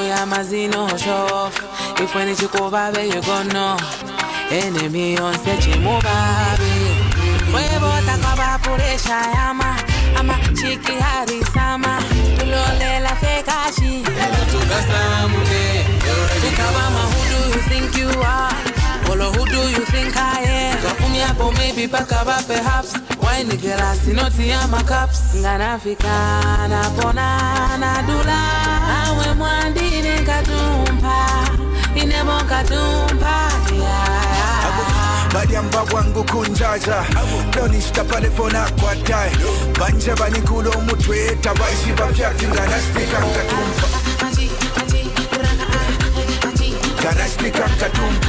ya mazino show off. If when you go babe, you go no. Enemy on set you move babe. Fuego takaba puresha yama. Ama chiki harisama. Tulole la fekashi. Tukabama, who do you think you are? Olo, who do you think I am? Kafumiapo maybe pakaba perhaps. Why nigga sinoti ama caps? Ngana fika na pona na dula. Awe mwandi nekatumpa. Inebo katumpa. Badiamba wangu kunjaja Donishta pale fona kwa dai Banja banikulo mutwe Tabaishi bafyaki ngana stika katumpa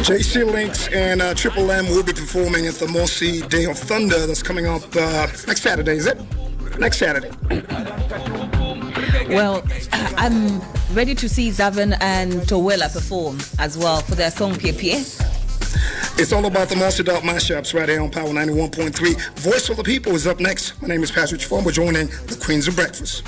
JC Links and Triple M will be performing at the Mossy Day of Thunder. That's coming up next Saturday, is it? Next Saturday. Well, I'm ready to see Zavan and Towela perform as well for their song PPA. It's all about the Mossy Dog mashups right here on Power 91.3. Voice of the People is up next. My name is Patrick Form. We're joining the Queens of Breakfast.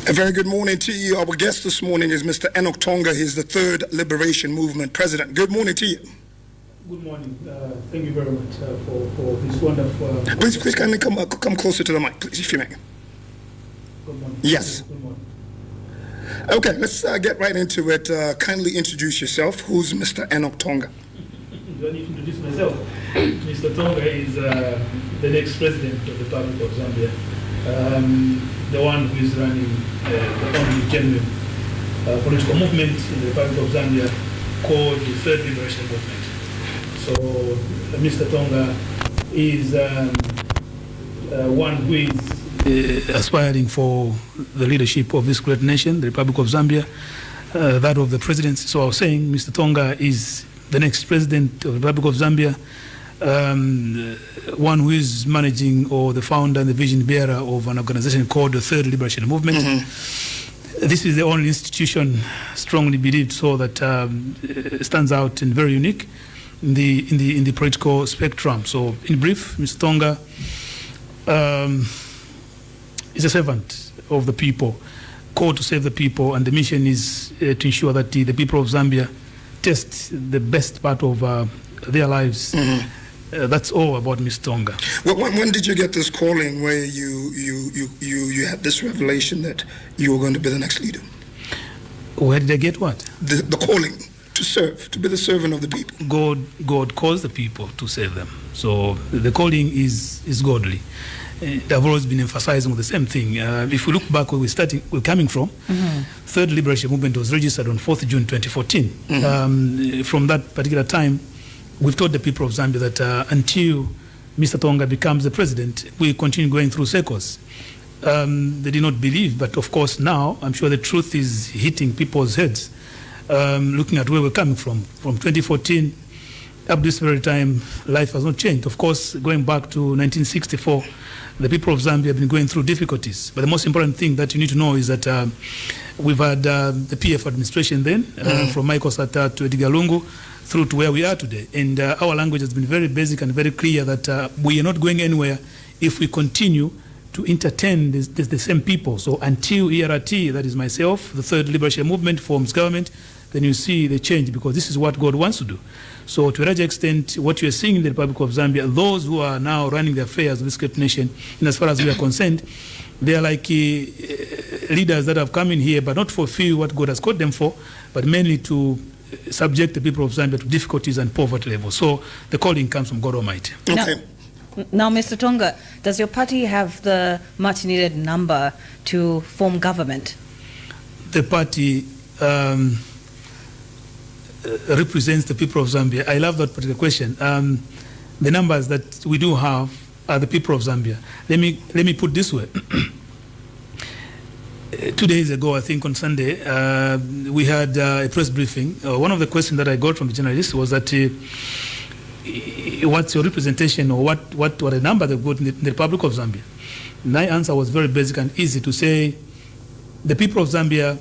A very good morning to you. Our guest this morning is Mr. Enock Tonga. He's the Third Liberation Movement President. Good morning to you. Good morning. Thank you very much for this wonderful... Please kindly come closer to the mic, please, if you may. Good morning. Yes. Good morning. Okay, let's get right into it. Kindly introduce yourself. Who's Mr. Enock Tonga? Do I need to introduce myself? Mr. Tonga is the next president of the Republic of Zambia. The one who is running the only genuine political movement in the Republic of Zambia called the Third Liberation Movement. So Mr. Tonga is one who is aspiring for the leadership of this great nation, the Republic of Zambia, that of the presidency. So I was saying Mr. Tonga is the next president of the Republic of Zambia, one who is managing or the founder and the vision bearer of an organization called the Third Liberation Movement. Mm-hmm. This is the only institution strongly believed so that stands out and very unique in the political spectrum. So in brief, Mr. Tonga is a servant of the people, called to save the people, and the mission is to ensure that the people of Zambia test the best part of their lives. Mm-hmm. That's all about Mr. Tonga. Well, when did you get this calling where you had this revelation that you were going to be the next leader? Where did I get what? The calling to serve, to be the servant of the people. God calls the people to save them. So the calling is godly. I've always been emphasizing on the same thing. If we look back where we're coming from, mm-hmm. Third Liberation Movement was registered on 4th June 2014. Mm-hmm. From that particular time, we've told the people of Zambia that until Mr. Tonga becomes the president, we continue going through circles. They did not believe, but of course now, I'm sure the truth is hitting people's heads. Looking at where we're coming from 2014 up this very time, life has not changed. Of course, going back to 1964, the people of Zambia have been going through difficulties. But the most important thing that you need to know is that we've had the PF administration then, from Michael Sata to Edgar Lungu, through to where we are today. And our language has been very basic and very clear that we are not going anywhere if we continue to entertain the same people. So until ERT, that is myself, the Third Liberation Movement forms government, then you see the change, because this is what God wants to do. So to a large extent, what you are seeing in the Republic of Zambia, those who are now running the affairs of this great nation, and as far as we are concerned, they are like leaders that have come in here, but not fulfill what God has called them for, but mainly to subject the people of Zambia to difficulties and poverty levels. So the calling comes from God Almighty. Okay. Now, Mr. Tonga, does your party have the much needed number to form government? The party represents the people of Zambia. I love that particular question. The numbers that we do have are the people of Zambia. Let me put this way. 2 days ago, I think on Sunday, we had a press briefing. One of the questions that I got from the journalists was that what's your representation, or what the number they've got in the Republic of Zambia? My answer was very basic and easy to say, the people of Zambia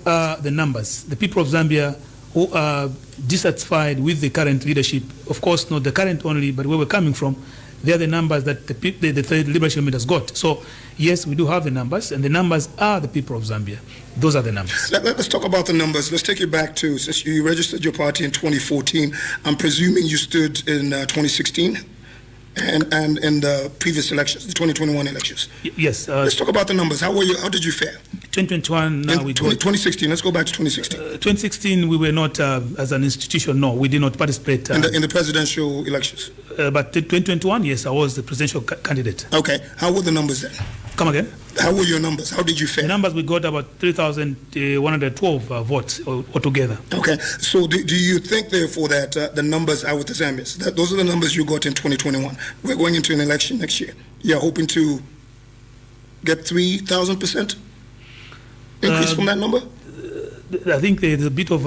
are the numbers. The people of Zambia who are dissatisfied with the current leadership, of course not the current only, but where we're coming from, they are the numbers that the Third Liberation Movement has got. So yes, we do have the numbers, and the numbers are the people of Zambia. Those are the numbers. Let's talk about the numbers. Let's take you back to, since you registered your party in 2014, I'm presuming you stood in 2016 and in the previous elections, the 2021 elections. Yes. Let's talk about the numbers. How did you fare? 2021, now we 2016, let's go back to 2016. 2016, we were not, as an institution, no, we did not participate. In the presidential elections? But 2021, yes, I was the presidential candidate. Okay. How were the numbers then? Come again? How were your numbers? How did you fare? The numbers, we got about 3,112 votes altogether. Okay. So do you think, therefore, that the numbers are with the Zambians? That those are the numbers you got in 2021. We're going into an election next year. You're hoping to get 3,000% increase from that number? I think there's a bit of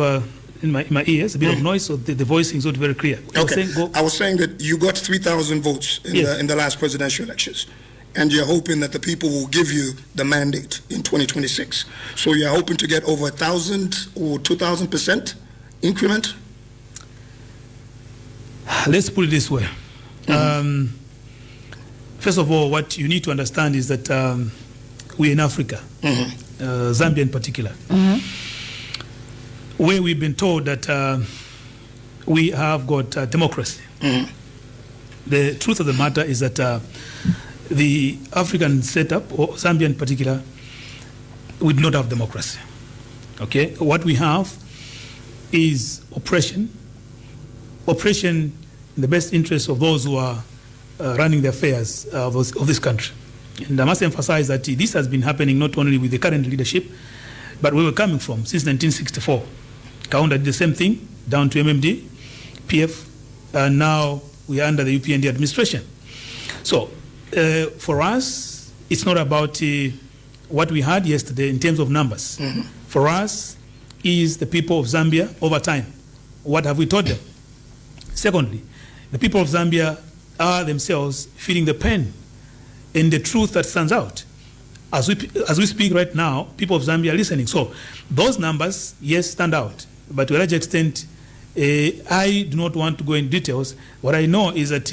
in my ears, a bit of noise, so the voicing is not very clear. Okay. I was saying that you got 3,000 votes in the last presidential elections, and you're hoping that the people will give you the mandate in 2026. So you're hoping to get over 1,000 or 2,000% increment? Let's put it this way. First of all, what you need to understand is that we're in Africa, Zambia in particular, where we've been told that we have got democracy. The truth of the matter is that the African setup, or Zambia in particular, we do not have democracy. Okay, what we have is oppression in the best interest of those who are running the affairs of this country. And I must emphasize that this has been happening not only with the current leadership, but where we're coming from since 1964. Kaunda did the same thing down to MMD, PF, and now we are under the UPND administration. So for us, it's not about what we had yesterday in terms of numbers. For us is the people of Zambia over time. What have we taught them? Secondly, the people of Zambia are themselves feeling the pain and the truth that stands out. As we speak right now, people of Zambia are listening. So those numbers, yes, stand out. But to a large extent, I do not want to go in details. What I know is that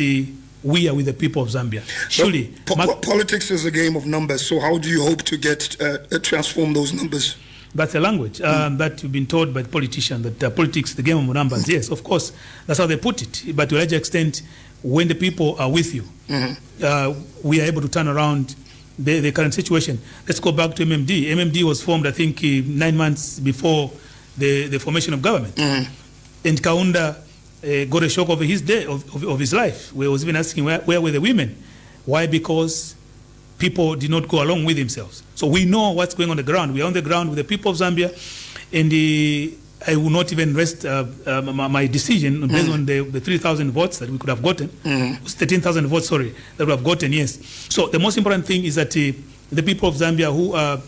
we are with the people of Zambia. Surely, politics is a game of numbers. So how do you hope to transform those numbers? That's a language that you've been taught by the politicians, that politics, the game of numbers. Yes, of course, that's how they put it. But to a large extent, when the people are with you, we are able to turn around the current situation. Let's go back to MMD. MMD was formed, I think, 9 months before the formation of government. And Kaunda got a shock over his day, of his life, where he was even asking where were the women? Why? Because people did not go along with themselves. So we know what's going on the ground. We are on the ground with the people of Zambia, and I will not even rest my decision based on the 3,000 votes that we could have gotten, 13,000 votes, sorry, that we have gotten, yes. So the most important thing is that the people of Zambia who are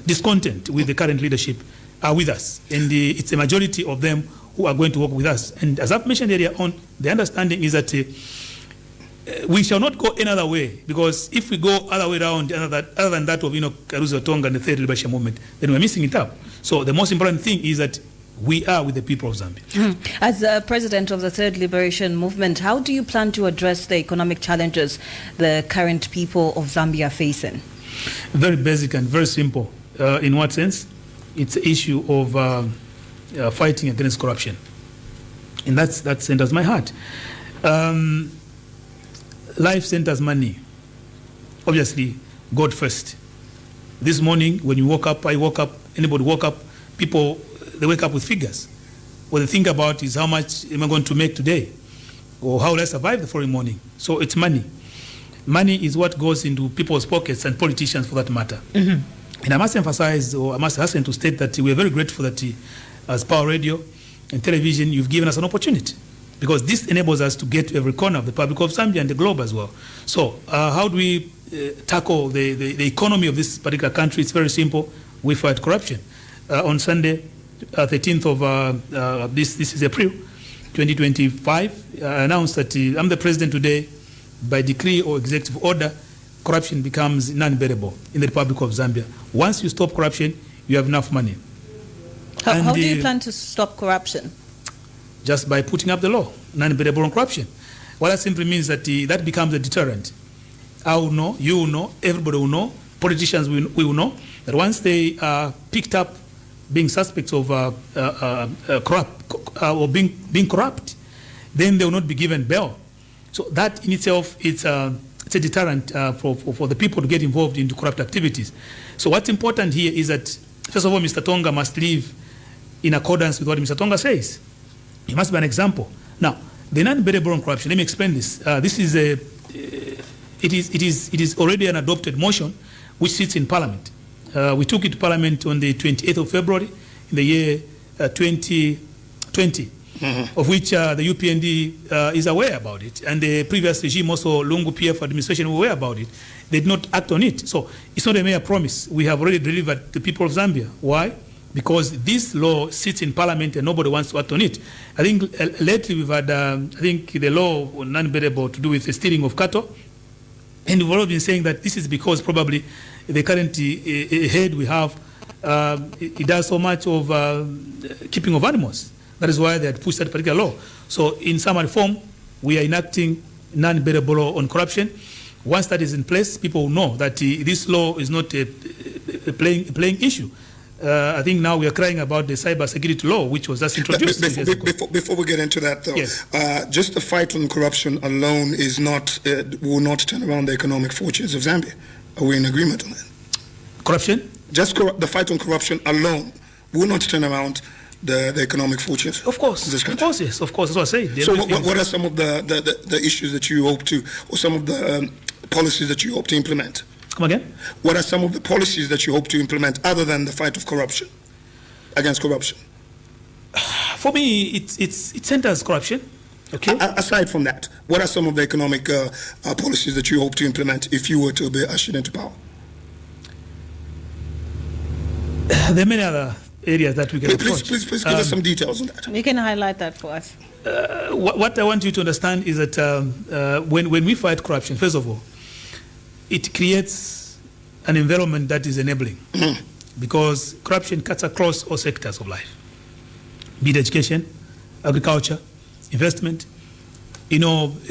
discontent with the current leadership are with us, and it's a majority of them who are going to work with us. And as I've mentioned earlier on, the understanding is that we shall not go any other way, because if we go other way around, other than that of Enock Tonga and the Third Liberation Movement, then we're missing it up. So the most important thing is that we are with the people of Zambia. As president of the Third Liberation Movement, how do you plan to address the economic challenges the current people of Zambia are facing? Very basic and very simple. In what sense? It's an issue of fighting against corruption. And that centers my heart. Life centers money. Obviously, God first. This morning, when you woke up, I woke up, anybody woke up, people, they wake up with figures. What they think about is how much am I going to make today? Or how will I survive the following morning? So it's money. Money is what goes into people's pockets, and politicians for that matter. And I must emphasize, or I must hasten to state that we are very grateful that as Power Radio and Television, you've given us an opportunity, because this enables us to get to every corner of the public of Zambia and the globe as well. So how do we tackle the economy of this particular country? It's very simple. We fight corruption. On Sunday, 13th of this is April 2025, I announced that I'm the president today. By decree or executive order, corruption becomes non-bearable in the Republic of Zambia. Once you stop corruption, you have enough money. How do you plan to stop corruption? Just by putting up the law, non-bearable on corruption. What that simply means that that becomes a deterrent. I will know, you will know, everybody will know, politicians will know that once they are picked up being suspects of corrupt or being corrupt, then they will not be given bail. So that in itself, it's a deterrent for the people to get involved into corrupt activities. So what's important here is that, first of all, Mr. Tonga must live in accordance with what Mr. Tonga says. He must be an example. Now, the non-bearable on corruption, let me explain this. This is it is already an adopted motion which sits in Parliament. We took it to Parliament on the 28th of February in the year 2020, of which the UPND is aware about it, and the previous regime, also Lungu PF administration, were aware about it. They did not act on it. So it's not a mere promise. We have already delivered to the people of Zambia. Why? Because this law sits in Parliament and nobody wants to act on it. I think lately we've had, I think the law on non-bearable to do with the stealing of cattle, and we've already been saying that this is because probably the current head we have, it does so much of keeping of animals. That is why they had pushed that particular law. So in summary form, we are enacting non-bearable law on corruption. Once that is in place, people will know that this law is not a playing issue. I think now we are crying about the cyber security law, which was just introduced. Before we get into that, though, yes. Just the fight on corruption alone is not will not turn around the economic fortunes of Zambia. Are we in agreement on that? Corruption? Just the fight on corruption alone will not turn around the economic fortunes. Of course, of course, yes, of course. That's what I say. So, what are some of the issues that you hope to, or some of the policies that you hope to implement? Come again? What are some of the policies that you hope to implement other than the fight of corruption, against corruption? For me, it centers corruption. Okay. Aside from that, what are some of the economic policies that you hope to implement if you were to be ushered into power? There are many other areas that we can approach. Please give us some details on that. You can highlight that for us. What I want you to understand is that when we fight corruption, first of all, it creates an environment that is enabling, because corruption cuts across all sectors of life, be it education, agriculture, investment,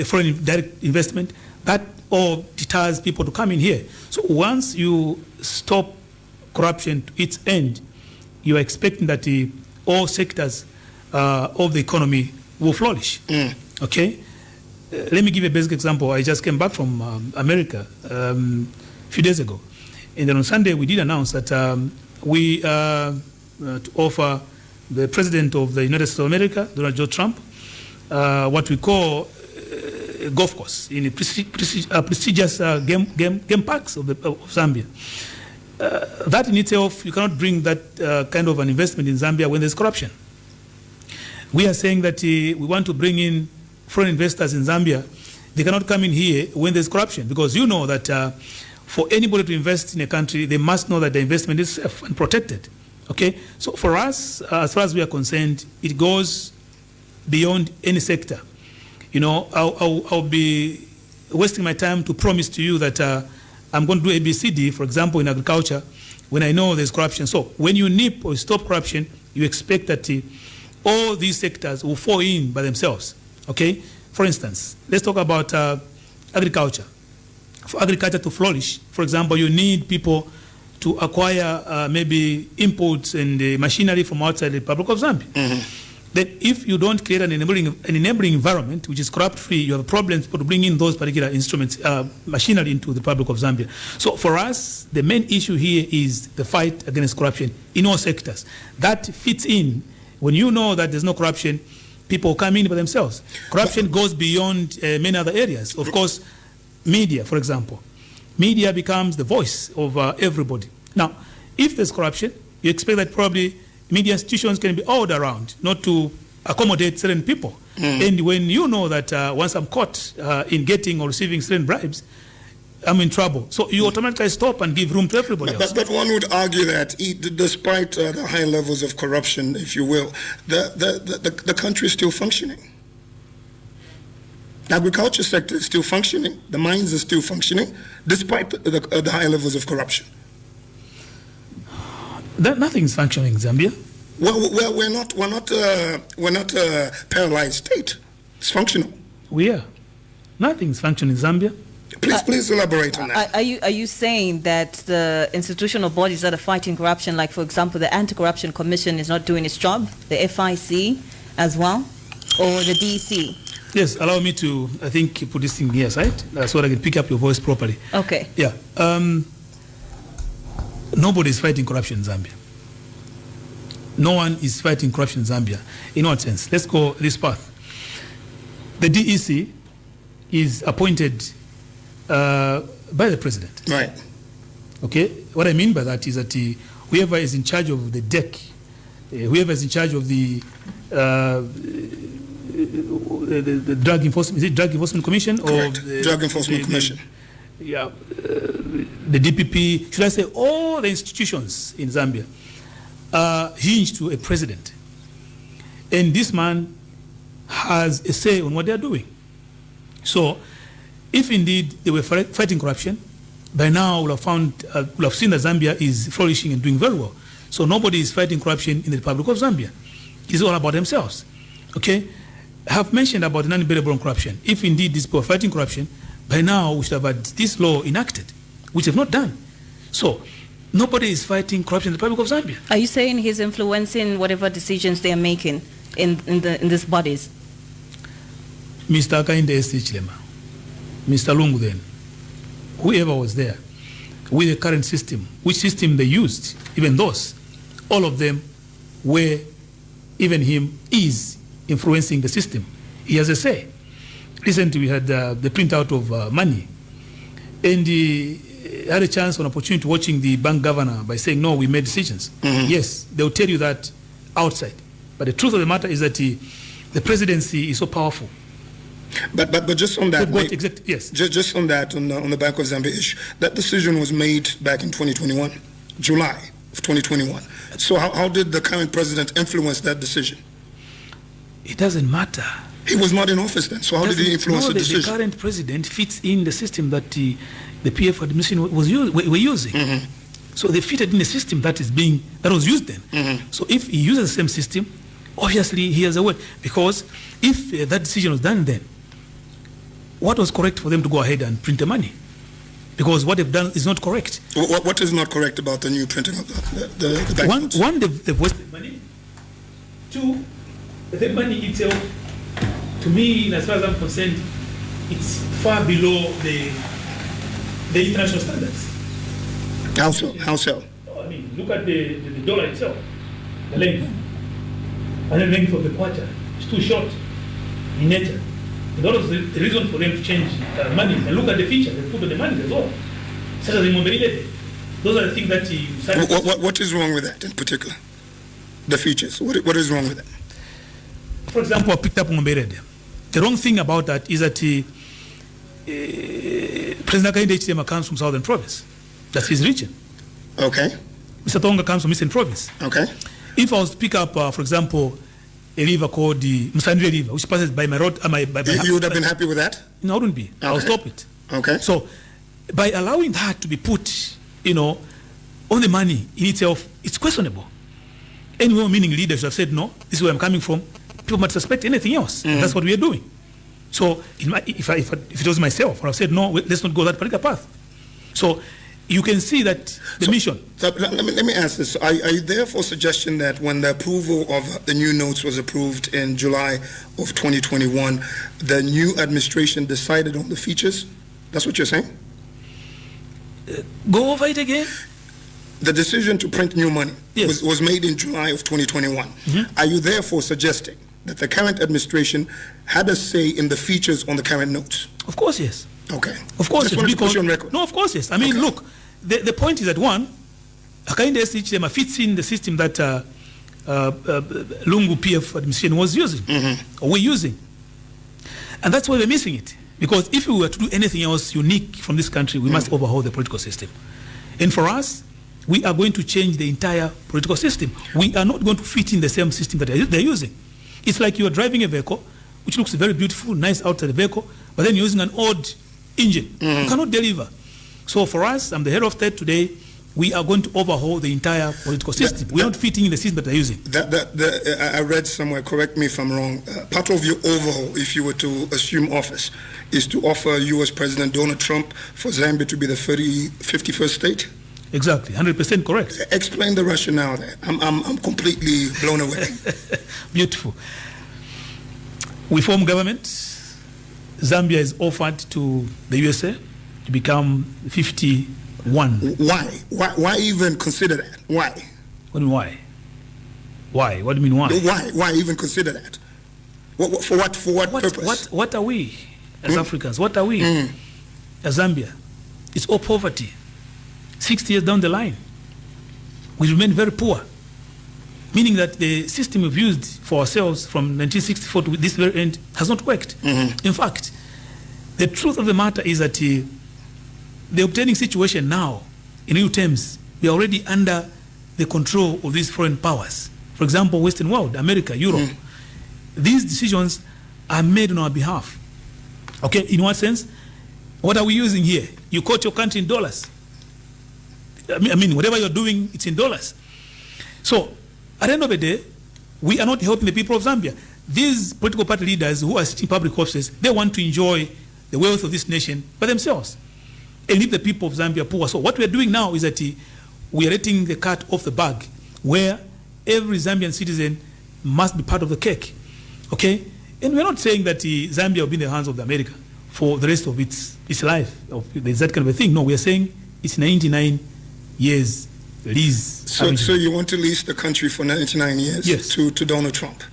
foreign direct investment. That all deters people to come in here. So once you stop corruption to its end, you are expecting that all sectors of the economy will flourish. Okay? Let me give a basic example. I just came back from America a few days ago. And then on Sunday, we did announce that we to offer the President of the United States of America, Donald J. Trump, what we call a golf course in prestigious game parks of Zambia. That in itself, you cannot bring that kind of an investment in Zambia when there's corruption. We are saying that we want to bring in foreign investors in Zambia. They cannot come in here when there's corruption, because you know that for anybody to invest in a country, they must know that the investment is safe and protected. Okay? So for us, as far as we are concerned, it goes beyond any sector. I'll be wasting my time to promise to you that I'm going to do ABCD, for example, in agriculture, when I know there's corruption. So when you nip or stop corruption, you expect that all these sectors will fall in by themselves. Okay? For instance, let's talk about agriculture. For agriculture to flourish, for example, you need people to acquire maybe inputs and machinery from outside the Republic of Zambia. Then if you don't create an enabling environment, which is corrupt-free, you have problems to bring in those particular instruments, machinery into the Republic of Zambia. So for us, the main issue here is the fight against corruption in all sectors. That fits in. When you know that there's no corruption, people come in by themselves. Corruption goes beyond many other areas. Of course, media, for example. Media becomes the voice of everybody. Now, if there's corruption, you expect that probably media institutions can be all around, not to accommodate certain people. And when you know that once I'm caught in getting or receiving certain bribes, I'm in trouble. So you automatically stop and give room to everybody else. But one would argue that despite the high levels of corruption, if you will, the country is still functioning. The agriculture sector is still functioning. The mines are still functioning, despite the high levels of corruption. Nothing is functioning in Zambia. Well, we're not a paralyzed state. It's functional. We are. Nothing's functioning in Zambia. Please elaborate on that. Are you saying that the institutional bodies that are fighting corruption, like for example the Anti-Corruption Commission, is not doing its job, the FIC as well, or the DC? Yes, allow me to, I think, put this thing here aside so that I can pick up your voice properly. Okay. Yeah. Nobody is fighting corruption in Zambia. No one is fighting corruption in Zambia. In what sense? Let's go this path. The DEC is appointed by the president. Right. Okay. What I mean by that is that whoever is in charge of the DEC, whoever is in charge of the Drug Enforcement, is it Drug Enforcement Commission? Correct. Or the, Drug Enforcement Commission. Yeah. The DPP, should I say all the institutions in Zambia are hinged to a president. And this man has a say on what they are doing. So, if indeed they were fighting corruption, by now we'll have seen that Zambia is flourishing and doing very well. So nobody is fighting corruption in the Republic of Zambia. It's all about themselves. Okay? I have mentioned about the non-bearable corruption. If indeed these people are fighting corruption, by now we should have had this law enacted, which have not done. So nobody is fighting corruption in the Republic of Zambia. Are you saying he's influencing whatever decisions they are making in these bodies? Mr. Akainde S.T. Chilema, Mr. Lungu then, whoever was there, with the current system, which system they used, even those, all of them were, even him, is influencing the system. He has a say. Recently we had the printout of money, and he had a chance, an opportunity watching the bank governor by saying, no, we made decisions. Mm-hmm. Yes, they'll tell you that outside. But the truth of the matter is that the presidency is so powerful. But just on that, yes. Just on that, on the Bank of Zambia issue, that decision was made back in 2021, July of 2021. So how did the current president influence that decision? It doesn't matter. He was not in office then, so how did he influence the decision? The current president fits in the system that the PF administration were using. Mm-hmm. So they fitted in the system that was used then. Mm-hmm. So if he uses the same system, obviously he has a word. Because if that decision was done then, what was correct for them to go ahead and print the money? Because what they've done is not correct. What is not correct about the new printing of the bank? One, they've wasted money. Two, the money itself, to me, as far as I'm concerned, it's far below the international standards. How so? How so? I mean, look at the dollar itself, the length. And the length of the quarter is too short in nature. And that was the reason for them to change money. And look at the feature they put on the money as well. Such as the mobility. Those are the things that you... What is wrong with that in particular? The features. What is wrong with that? For example, I picked up Mombelede. The wrong thing about that is that President Akainde Hichilema comes from Southern Province. That's his region. Okay. Mr. Tonga comes from Eastern Province. Okay. If I was to pick up, for example, a river called the Msandre River, which passes by my road, you would have been happy with that? No, I wouldn't be. Okay. I'll stop it. Okay. So, by allowing that to be put, on the money in itself, it's questionable. Any well-meaning leaders have said, no, this is where I'm coming from. People might suspect anything else. Mm-hmm. That's what we are doing. So, if it was myself, I would have said, no, let's not go that particular path. So, you can see that the mission. So let me ask this. Are you therefore suggesting that when the approval of the new notes was approved in July of 2021, the new administration decided on the features? That's what you're saying? Go over it again. The decision to print new money was made in July of 2021. Mm-hmm. Are you therefore suggesting that the current administration had a say in the features on the current notes? Of course, yes. Okay. Of course, yes. Put you on record. No, of course, yes. I mean, okay. Look, the point is that one, Akainde Hichilema fits in the system that Lungu PF administration was using, mm-hmm. or we're using. And that's why we're missing it. Because if we were to do anything else unique from this country, we must overhaul the political system. And for us, we are going to change the entire political system. We are not going to fit in the same system that they're using. It's like you're driving a vehicle, which looks very beautiful, nice outside the vehicle, but then you're using an old engine. Mm-hmm. You cannot deliver. So for us, I'm the head of that today. we are going to overhaul the entire political system. We're not fitting in the system that they're using. I read somewhere, correct me if I'm wrong, part of your overhaul, if you were to assume office, is to offer U.S. President Donald Trump for Zambia to be the 51st state? Exactly, 100% correct. Explain the rationale there. I'm completely blown away. Beautiful. We form government. Zambia is offered to the USA to become 51. Why even consider that? Why? What do you mean why? Why? What do you mean why? Why even consider that? For what purpose? What are we as Africans? What are we as Zambia? It's all poverty. 60 years down the line, we remain very poor, meaning that the system we've used for ourselves from 1964 to this very end has not worked. In fact, the truth of the matter is that the obtaining situation now, in real terms, we are already under the control of these foreign powers. For example, Western world, America, Europe. These decisions are made on our behalf. Okay, in what sense? What are we using here? You quote your country in dollars. I mean, whatever you're doing, it's in dollars. So, at the end of the day, we are not helping the people of Zambia. These political party leaders who are sitting in public offices, they want to enjoy the wealth of this nation by themselves and leave the people of Zambia poor. So what we are doing now is that we are letting the cat off the bag, where every Zambian citizen must be part of the cake. Okay? And we're not saying that Zambia will be in the hands of America for the rest of its life. There's that kind of a thing. No, we are saying it's 99 years lease. So you want to lease the country for 99 years? Yes. to Donald Trump?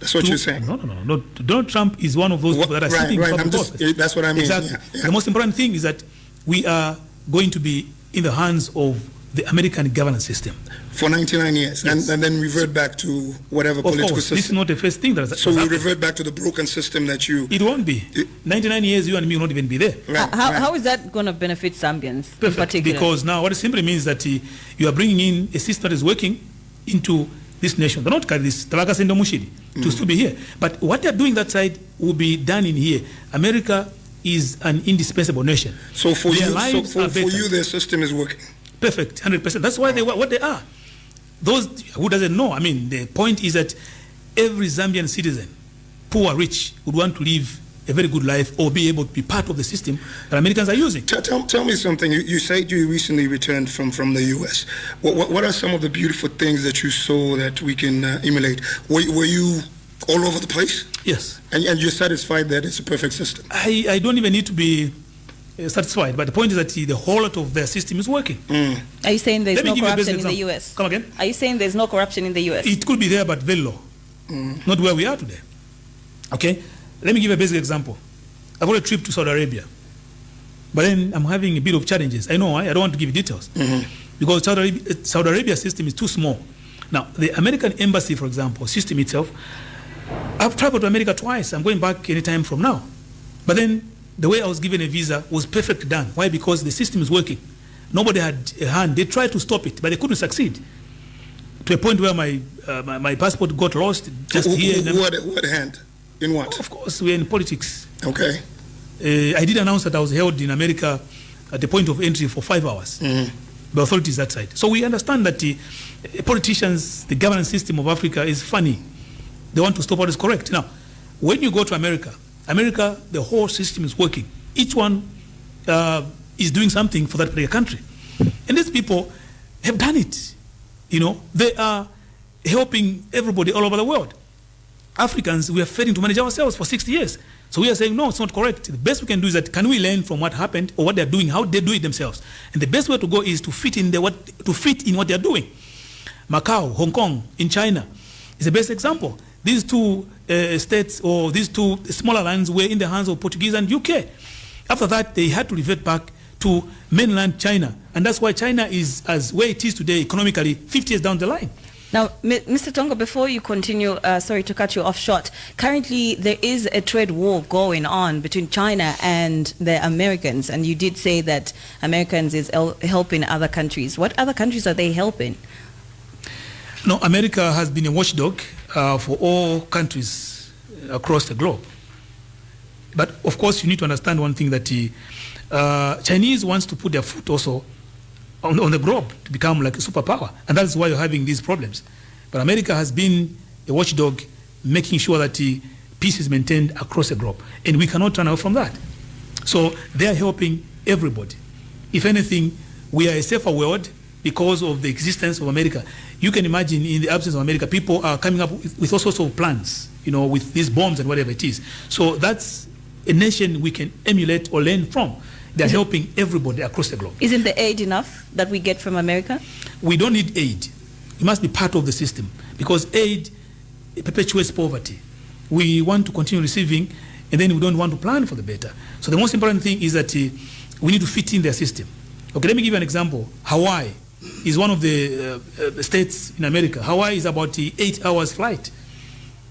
That's what you're saying? No. Donald Trump is one of those people that are sitting in public office. That's what I mean. Exactly. Yeah. The most important thing is that we are going to be in the hands of the American governance system. For 99 years, yes. and then revert back to whatever political system. This is not the first thing that's So we revert back to the broken system that you... It won't be. 99 years, you and me will not even be there. Right. How is that going to benefit Zambians in particular? Because now what it simply means that you are bringing in a system that is working into this nation. They're not carrying this to still be here. But what they're doing that side will be done in here. America is an indispensable nation. So for you, their system is working? Perfect, 100%. That's why they are what they are. Those who doesn't know, I mean, the point is that every Zambian citizen, poor or rich, would want to live a very good life or be able to be part of the system that Americans are using. Tell me something. You said you recently returned from the U.S. What are some of the beautiful things that you saw that we can emulate? Were you all over the place? Yes. And you're satisfied that it's a perfect system? I don't even need to be satisfied, but the point is that the whole lot of their system is working. Are you saying there's no corruption in the U.S.? Come again? Are you saying there's no corruption in the U.S.? It could be there, but very low. Not where we are today. Okay? Let me give a basic example. I've got a trip to Saudi Arabia, but then I'm having a bit of challenges. I know why. I don't want to give details. Because Saudi Arabia system is too small. Now, the American embassy, for example, system itself, I've traveled to America twice. I'm going back any time from now. But then the way I was given a visa was perfectly done. Why? Because the system is working. Nobody had a hand. They tried to stop it, but they couldn't succeed. To a point where my passport got lost just here. What hand? In what? Of course, we're in politics. Okay. I did announce that I was held in America at the point of entry for 5 hours. The authorities that side. So we understand that the politicians, the governance system of Africa is funny. They want to stop what is correct. Now, when you go to America, the whole system is working. Each one is doing something for that particular country. And these people have done it. You know, they are helping everybody all over the world. Africans, we are failing to manage ourselves for 60 years. So we are saying, no, it's not correct. The best we can do is that, can we learn from what happened or what they're doing, how they do it themselves? And the best way to go is to fit in what they're doing. Macau, Hong Kong, in China is the best example. These two states or these two smaller lands were in the hands of Portuguese and UK. After that, they had to revert back to mainland China. And that's why China is as where it is today economically 50 years down the line. Now, Mr. Tonga, before you continue, sorry to cut you off short, currently there is a trade war going on between China and the Americans, and you did say that Americans is helping other countries. What other countries are they helping? No, America has been a watchdog for all countries across the globe. But of course, you need to understand one thing, that Chinese wants to put their foot also on the globe to become like a superpower. And that's why you're having these problems. But America has been a watchdog, making sure that peace is maintained across the globe. And we cannot turn away from that. So they are helping everybody. If anything, we are a safer world because of the existence of America. You can imagine in the absence of America, people are coming up with all sorts of plans, with these bombs and whatever it is. So that's a nation we can emulate or learn from. They're helping everybody across the globe. Isn't the aid enough that we get from America? We don't need aid. It must be part of the system because aid perpetuates poverty. We want to continue receiving and then we don't want to plan for the better. So the most important thing is that we need to fit in their system. Okay, let me give you an example. Hawaii is one of the states in America. Hawaii is about 8 hours flight.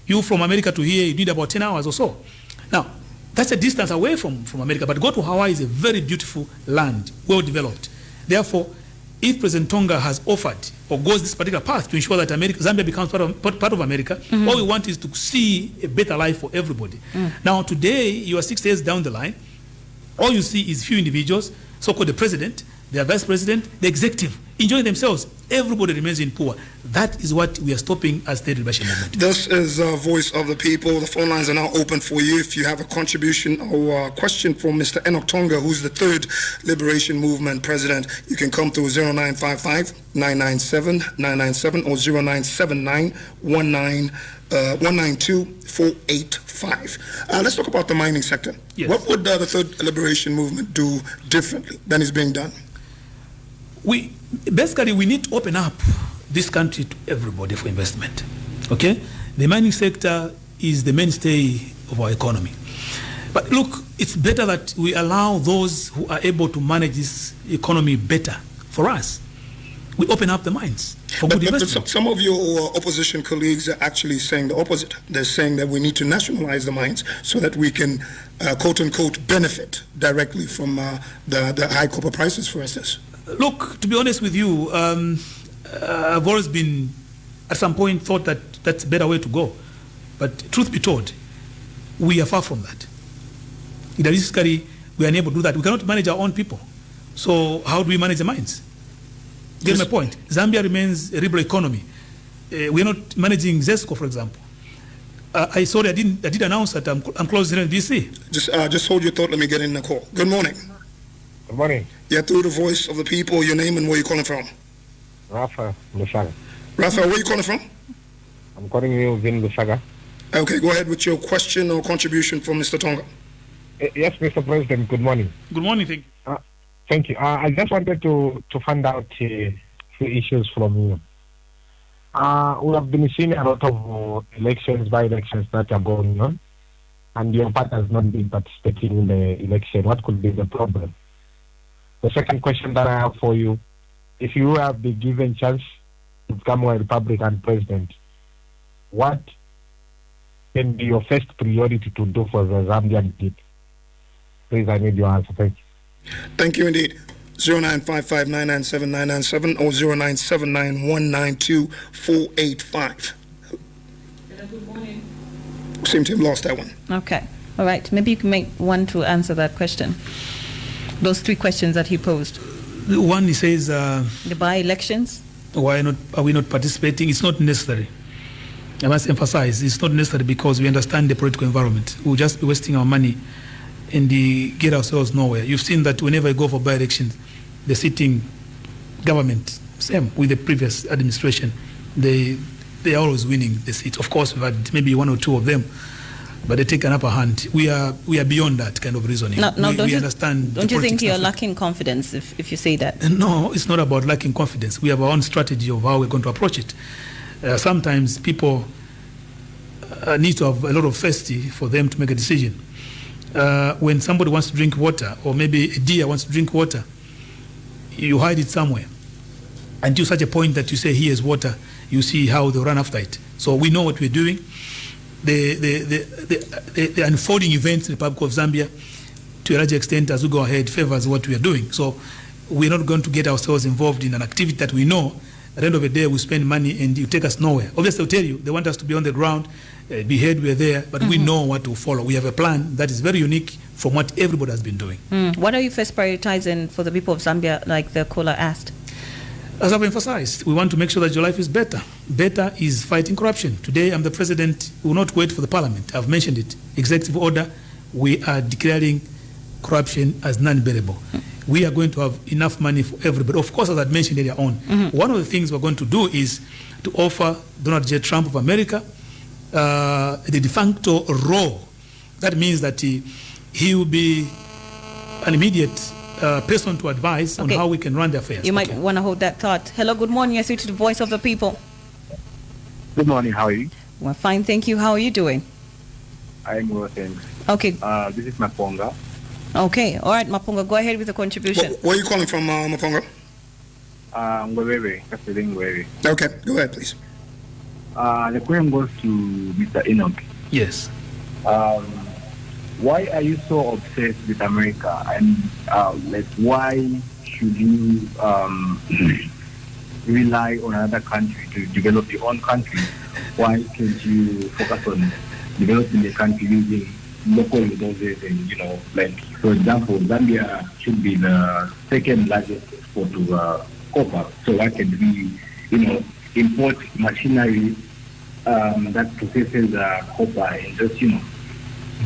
You from America to here, you need about 10 hours or so. Now, that's a distance away from America, but go to Hawaii is a very beautiful land, well developed. Therefore, if President Tonga has offered or goes this particular path to ensure that Zambia becomes part of America, all we want is to see a better life for everybody. Now, today, you are 6 years down the line, all you see is few individuals, so-called the president, the vice president, the executive, enjoying themselves. Everybody remains in poor. That is what we are stopping as the liberation movement. This is Voice of the People. The phone lines are now open for you. If you have a contribution or a question for Mr. Enock Tonga, who's the third Liberation Movement president, you can come through 0955-997-997 or 0979-192-485. Let's talk about the mining sector. Yes. What would the third Liberation Movement do differently than is being done? We need to open up this country to everybody for investment. Okay? The mining sector is the mainstay of our economy. But look, it's better that we allow those who are able to manage this economy better for us. We open up the mines for good investment. But some of your opposition colleagues are actually saying the opposite. They're saying that we need to nationalize the mines so that we can, quote-unquote, benefit directly from the high copper prices, for instance. Look, to be honest with you, I've always been, at some point, thought that that's a better way to go. But truth be told, we are far from that. Realistically, we are unable to do that. We cannot manage our own people. So how do we manage the mines? Get my point. Zambia remains a liberal economy. We are not managing ZESCO, for example. I did announce that I'm closing in DC. Just hold your thought. Let me get in the call. Good morning. Good morning. Yeah, through the Voice of the People, your name and where you calling from? Rafa Lusaga. Rafa, where you calling from? I'm calling you Vin Lusaga. Okay, go ahead with your question or contribution for Mr. Tonga. Yes, Mr. President, good morning. Good morning, thank you. Thank you. I just wanted to find out a few issues from you. We have been seeing a lot of by-elections that are going on, and your party has not been participating in the election. What could be the problem? The second question that I have for you, if you have been given chance to become a Republican president, what can be your first priority to do for the Zambian people? Please, I need your answer. Thank you. Thank you indeed. 0955-997-997 or 0979-192-485. Good morning. Seem to have lost that one. Okay. All right. Maybe you can make one to answer that question. Those three questions that he posed. One, he says... the by-elections? Why are we not participating? It's not necessary. I must emphasize, it's not necessary because we understand the political environment. We'll just be wasting our money and get ourselves nowhere. You've seen that whenever I go for by-elections, the sitting government, same with the previous administration, they are always winning the seats. Of course, we've had maybe one or two of them, but they take an upper hand. We are beyond that kind of reasoning. No, we understand. Don't you think you're lacking confidence if you say that? No, it's not about lacking confidence. We have our own strategy of how we're going to approach it. Sometimes people need to have a lot of thirsty for them to make a decision. When somebody wants to drink water, or maybe a deer wants to drink water, you hide it somewhere. Until such a point that you say, here's water, you see how they'll run after it. So we know what we're doing. The unfolding events in the Republic of Zambia, to a large extent, as we go ahead, favors what we are doing. So we're not going to get ourselves involved in an activity that we know, at the end of the day, we spend money and you take us nowhere. Obviously, they'll tell you, they want us to be on the ground, be heard, we're there, but we know what to follow. We have a plan that is very unique from what everybody has been doing. What are you first prioritizing for the people of Zambia, like the caller asked? As I've emphasized, we want to make sure that your life is better. Better is fighting corruption. Today, I'm the president. We will not wait for the parliament. I've mentioned it. Executive order, we are declaring corruption as non-bearable. We are going to have enough money for everybody. Of course, as I mentioned earlier on, one of the things we're going to do is to offer Donald J. Trump of America the de facto role. That means that he will be an immediate person to advise on how we can run the affairs. You might want to hold that thought. Hello, good morning. I see to the voice of the people. Good morning. How are you? Well, fine, thank you. How are you doing? I'm well, thanks. Okay. This is Maponga. Okay. All right, Maponga, go ahead with the contribution. Where are you calling from, Maponga? Ngwere. Ngwere. Okay, go ahead, please. The question goes to Mr. Enock. Yes. Why are you so obsessed with America? And why should you rely on another country to develop your own country? Why can't you focus on developing the country using local resources and, for example, Zambia should be the second largest exporter of copper. So why can't we, import machinery that processes copper and just,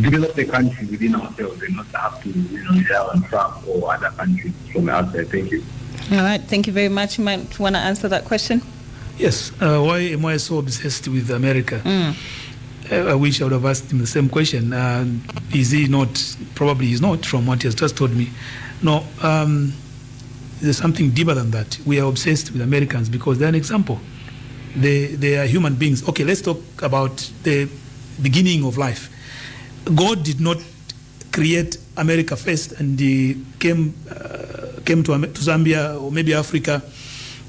develop the country within ourselves and not have to, rely on Trump or other countries from outside. Thank you. All right, thank you very much. You might want to answer that question. Yes. Why am I so obsessed with America? I wish I would have asked him the same question. Is he not? Probably he's not, from what he has just told me. No, there's something deeper than that. We are obsessed with Americans because they're an example. They are human beings. Okay, let's talk about the beginning of life. God did not create America first and he came to Zambia or maybe Africa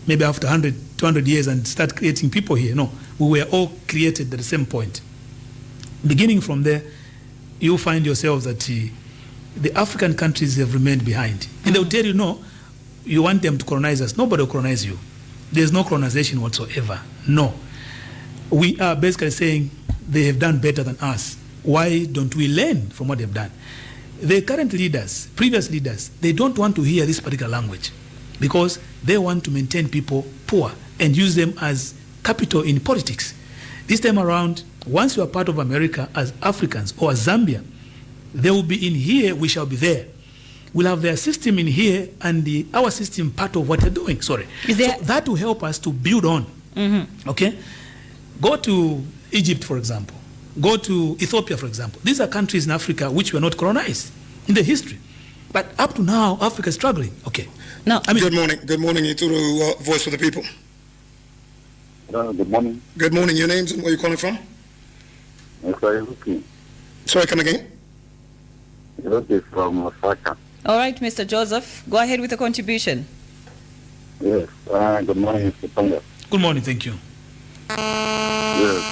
maybe after 100, 200 years and start creating people here. No, we were all created at the same point. Beginning from there, you find yourselves that the African countries have remained behind. And they'll tell you, no, you want them to colonize us. Nobody will colonize you. There's no colonization whatsoever. No. We are basically saying they have done better than us. Why don't we learn from what they've done? The current leaders, previous leaders, they don't want to hear this particular language because they want to maintain people poor and use them as capital in politics. This time around, once you are part of America as Africans or as Zambia, they will be in here, we shall be there. We'll have their system in here and our system part of what they're doing. Sorry. So that will help us to build on. Okay? Go to Egypt, for example. Go to Ethiopia, for example. These are countries in Africa which were not colonized in the history. But up to now, Africa is struggling. Okay. Now, good morning. Good morning, Ituru, Voice of the People. Good morning. Good morning. Your names and where you're calling from? Sorry, come again? From Osaka. All right, Mr. Joseph, go ahead with the contribution. Yes. Good morning, Mr. Tonga. Good morning. Thank you. Yes.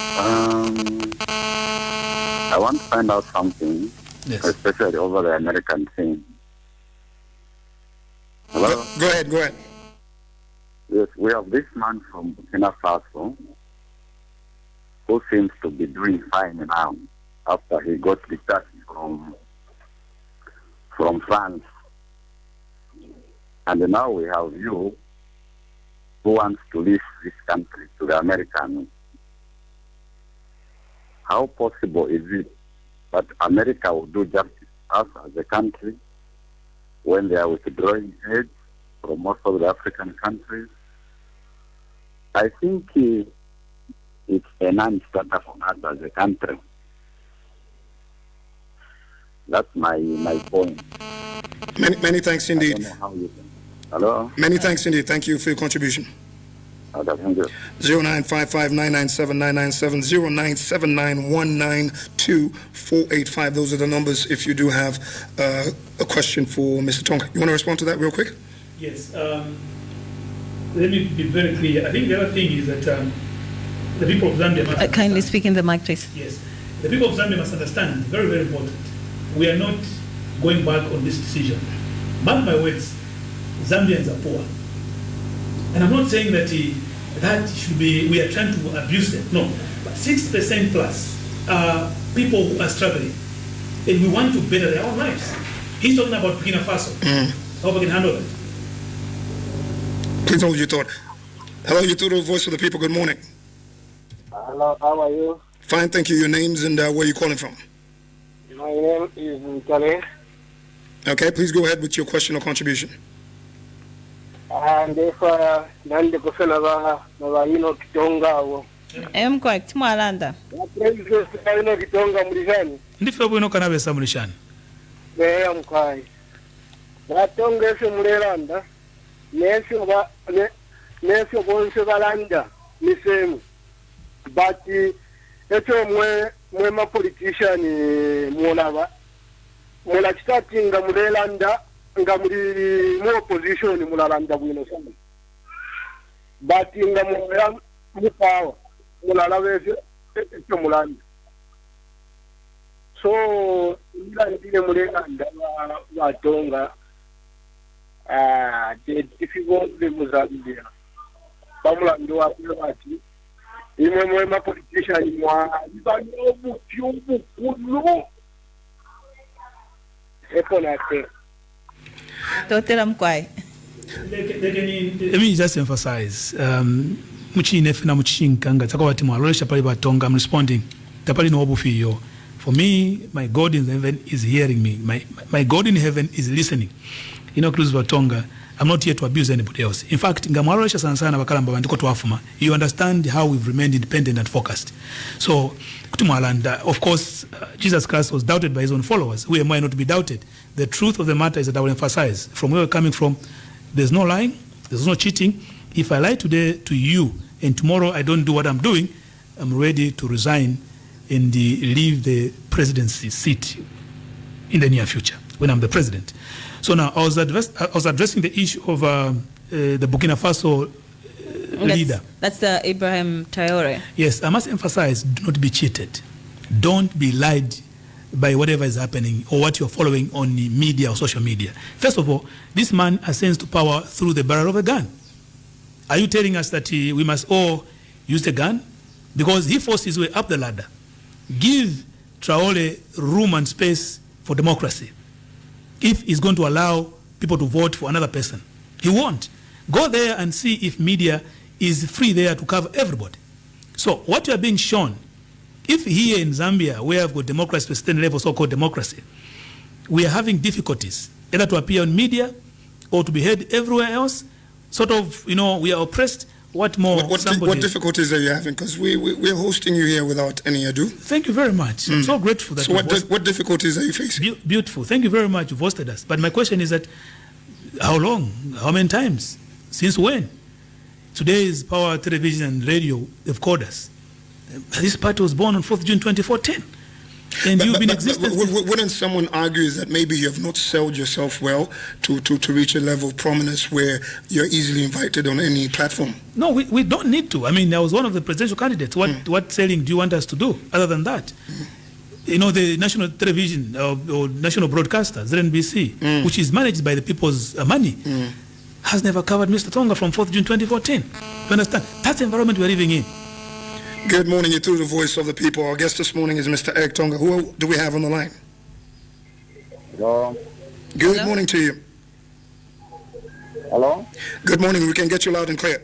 I want to find out something, especially over the American thing. Hello? Go ahead. Yes, we have this man from Burkina Faso who seems to be doing fine now after he got detached from France. And now we have you who wants to lease this country to the Americans. How possible is it that America will do justice to us as a country when they are withdrawing aid from most of the African countries? I think it's a non-starter for us as a country. That's my point. Many thanks indeed. I don't know how you can. Hello? Many thanks indeed. Thank you for your contribution. 0955-997-997, 0979-192-485. Those are the numbers if you do have a question for Mr. Tonga. You want to respond to that real quick? Yes. Let me be very clear. I think the other thing is that the people of Zambia must kindly speak in the mic, please. Yes. The people of Zambia must understand, very, very important. We are not going back on this decision. Mark my words, Zambians are poor. And I'm not saying that that should be, we are trying to abuse them. No. But 6% plus are people who are struggling. And we want to better their own lives. He's talking about Burkina Faso. How we can handle that? Please hold your thought. Hello, you through the voice of the people. Good morning. Hello, how are you? Fine, thank you. Your names and where you calling from? My name is Ntale. Okay, please go ahead with your question or contribution. And if Nande Kofena Enock Tonga, I'm correct. Mwalanda. Enock Tonga Murishani. Ndife bwino kana besa mulishani. I'm quite. That Tonga is Murelanda. Nesho Bonsevalanda, Nisem. But echo mwema politician mwonava. Mula starting nga Murelanda. Nga muri mu opposition mulalanda bwino sana but nga mu power mulala bese ekyo mulanda so ndile mulanda wa Tonga the difficult mu Zambia bamulanda wa bati imwe ma politician mwa ibanyo butyumbu kulu ekonate. Let me just emphasize. I'm responding. For me, my God in heaven is hearing me. My God in heaven is listening. Enock Tonga, I'm not here to abuse anybody else. In fact, you understand how we've remained independent and focused. So, of course, Jesus Christ was doubted by his own followers. Who am I not to be doubted? The truth of the matter is that I will emphasize, from where we're coming from, there's no lying, there's no cheating. If I lie today to you and tomorrow I don't do what I'm doing, I'm ready to resign and leave the presidency seat in the near future when I'm the president. So now I was addressing the issue of the Burkina Faso leader. That's the Ibrahim Traore. Yes, I must emphasize, do not be cheated. Don't be lied by whatever is happening or what you're following on the media or social media. First of all, this man ascends to power through the barrel of a gun. Are you telling us that we must all use the gun? Because he forced his way up the ladder. Give Traore room and space for democracy. If he's going to allow people to vote for another person, he won't. Go there and see if media is free there to cover everybody. So what you are being shown, if here in Zambia, where I've got democracy to a certain level, so-called democracy, we are having difficulties either to appear on media or to be heard everywhere else, sort of, we are oppressed. What more? What difficulties are you having? Because we're hosting you here without any ado. Thank you very much. I'm so grateful that. So what difficulties are you facing? Beautiful. Thank you very much. You've hosted us. But my question is that, how long? How many times? Since when? Today's Power Television and Radio, they've called us. This party was born on 4th June 2014. And you've been existing. Wouldn't someone argue that maybe you have not sold yourself well to reach a level of prominence where you're easily invited on any platform? No, we don't need to. I mean, I was one of the presidential candidates. What selling do you want us to do other than that? The national television or national broadcaster, ZNBC, which is managed by the people's money, has never covered Mr. Tonga from 4th June 2014. You understand? That's the environment we're living in. Good morning, you're through the voice of the people. Our guest this morning is Mr. Enock Tonga. Who do we have on the line? Hello. Good morning to you. Hello. Good morning. We can get you loud and clear.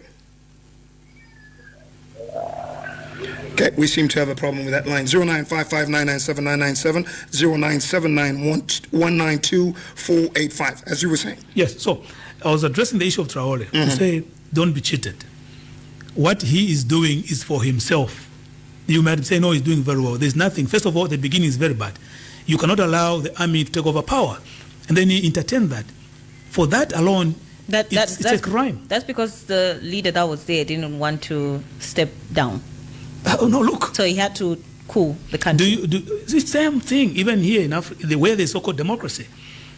Okay, we seem to have a problem with that line. 0955997997, 0979192485. As you were saying. Yes. So I was addressing the issue of Traore. To say, don't be cheated. What he is doing is for himself. You might say, no, he's doing very well. There's nothing. First of all, the beginning is very bad. You cannot allow the army to take over power. And then he entertained that. For that alone, it's a crime. That's because the leader that was there didn't want to step down. Oh, no, look. So he had to cool the country. It's the same thing, even here in Africa, the way there's so-called democracy.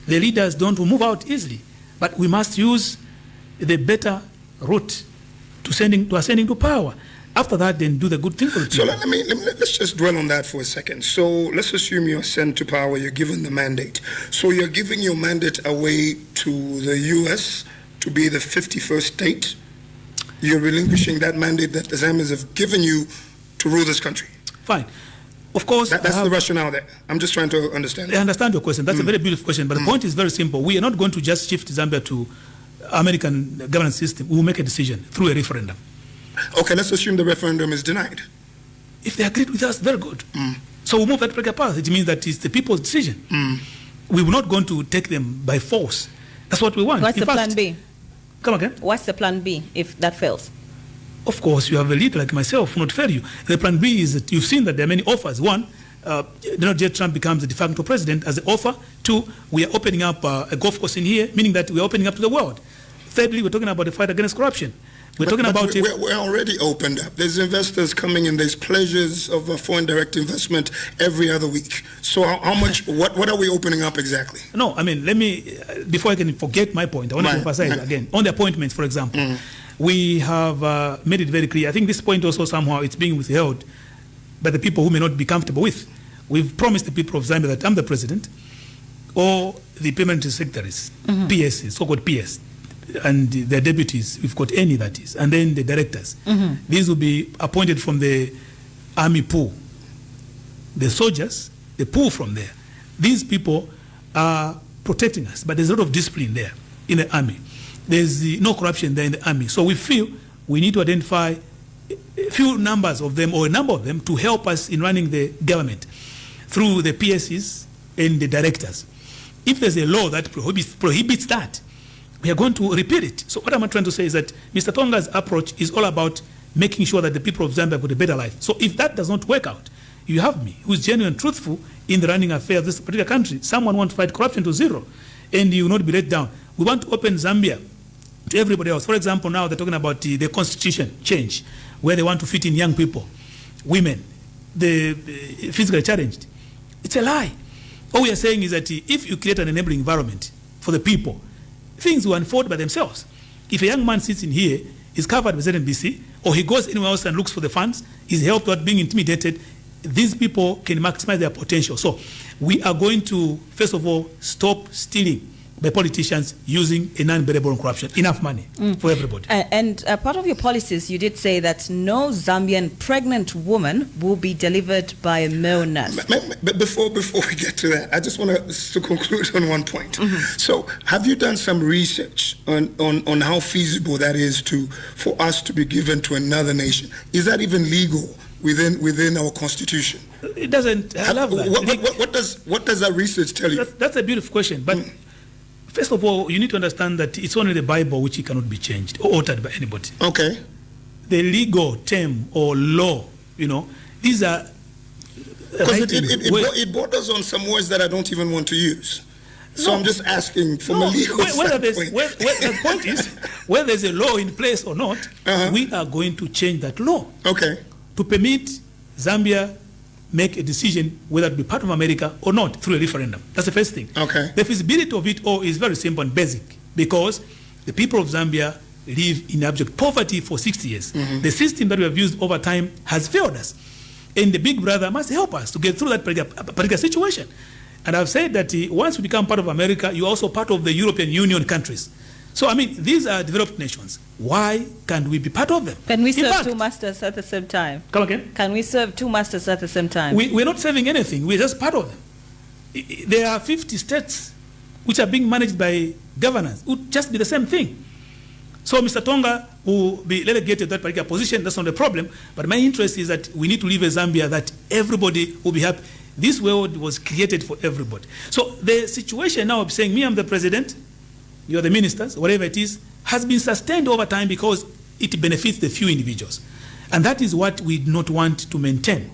The leaders don't move out easily. But we must use the better route to ascending to power. After that, then do the good thing for the people. So let's just dwell on that for a second. So let's assume you're sent to power, you're given the mandate. So you're giving your mandate away to the U.S. to be the 51st state. You're relinquishing that mandate that the Zambians have given you to rule this country. Fine. Of course. That's the rationale there. I'm just trying to understand. I understand your question. That's a very beautiful question. But the point is very simple. We are not going to just shift Zambia to American governance system, we will make a decision through a referendum. Okay, let's assume the referendum is denied. If they agreed with us, very good. So we move that particular path. It means that it's the people's decision. We were not going to take them by force. That's what we want. What's the plan B? Come again? What's the plan B if that fails? Of course, you have a leader like myself who not fail you. The plan B is that you've seen that there are many offers. One, Donald J. Trump becomes the de facto president as an offer. Two, we are opening up a golf course in here, meaning that we are opening up to the world. Thirdly, we're talking about the fight against corruption. We're already opened up. There's investors coming in. There's pleasures of foreign direct investment every other week. So how much, what are we opening up exactly? No, I mean, let me, before I can forget my point, I want to emphasize again. On the appointments, for example, we have made it very clear. I think this point also somehow it's being withheld by the people who may not be comfortable with. We've promised the people of Zambia that I'm the president, or the permanent secretaries, PSs, so-called PS, and their deputies, we've got any that is, and then the directors. These will be appointed from the army pool. The soldiers, the pool from there. These people are protecting us, but there's a lot of discipline there in the army. There's no corruption there in the army. So we feel we need to identify a few numbers of them, or a number of them, to help us in running the government through the PSs and the directors. If there's a law that prohibits that, we are going to repeal it. So what I'm trying to say is that Mr. Tonga's approach is all about making sure that the people of Zambia have a better life. So if that does not work out, you have me, who's genuine and truthful in the running affairs of this particular country. Someone wants to fight corruption to zero, and you will not be let down. We want to open Zambia to everybody else. For example, now they're talking about the constitution change, where they want to fit in young people, women, the physically challenged. It's a lie. All we are saying is that if you create an enabling environment for the people, things will unfold by themselves. If a young man sits in here, is covered with ZNBC, or he goes anywhere else and looks for the funds, is helped without being intimidated, these people can maximize their potential. So we are going to, first of all, stop stealing by politicians using a non-bearable corruption. Enough money for everybody. And part of your policies, you did say that no Zambian pregnant woman will be delivered by a male nurse. But before we get to that, I just want to conclude on one point. So have you done some research on how feasible that is for us to be given to another nation? Is that even legal within our constitution? It doesn't. I love that. What does that research tell you? That's a beautiful question. But first of all, you need to understand that it's only the Bible which cannot be changed or altered by anybody. Okay. The legal term or law, these are... Because it borders on some words that I don't even want to use. So I'm just asking from a legal standpoint. The point is, whether there's a law in place or not, we are going to change that law. Okay. To permit Zambia make a decision whether to be part of America or not through a referendum. That's the first thing. Okay. The feasibility of it all is very simple and basic, because the people of Zambia live in abject poverty for 60 years. The system that we have used over time has failed us. And the big brother must help us to get through that particular situation. And I've said that once we become part of America, you're also part of the European Union countries. So, I mean, these are developed nations. Why can't we be part of them? Can we serve two masters at the same time? Come again? Can we serve two masters at the same time? We're not serving anything. We're just part of them. There are 50 states which are being managed by governors. It would just be the same thing. So Mr. Tonga will be relegated to that particular position. That's not the problem. But my interest is that we need to live a Zambia that everybody will be happy. This world was created for everybody. So the situation now of saying, me, I'm the president, you're the ministers, whatever it is, has been sustained over time because it benefits the few individuals. And that is what we do not want to maintain.